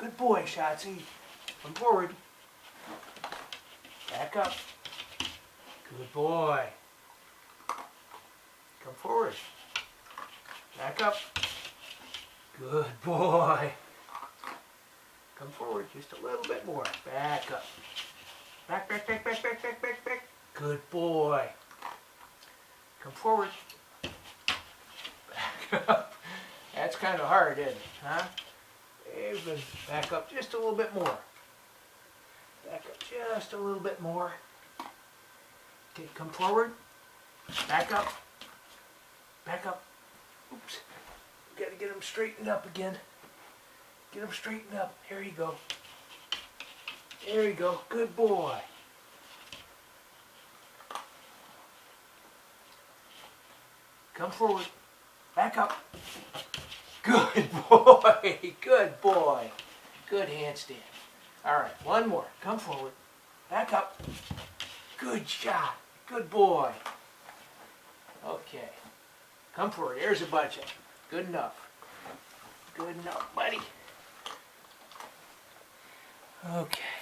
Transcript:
Good boy, Schatzi. Come forward. Back up. Good boy. Come forward. Back up. Good boy. Come forward just a little bit more. Back up. Back, back, back, back, back, back, back, back. Good boy. Come forward. Back up. That's kind of hard, isn't it? Huh? Even back up just a little bit more. Back up just a little bit more. Okay, come forward. Back up. Back up. Oops. Got to get him straightened up again. Get him straightened up. Here you go. There you go. Good boy. Come forward. Back up. Good boy. Good boy. Good handstand. All right, one more. Come forward. Back up. Good shot. Good boy. Okay. Come forward. There's a bunch of them. Good enough. Good enough, buddy. Okay.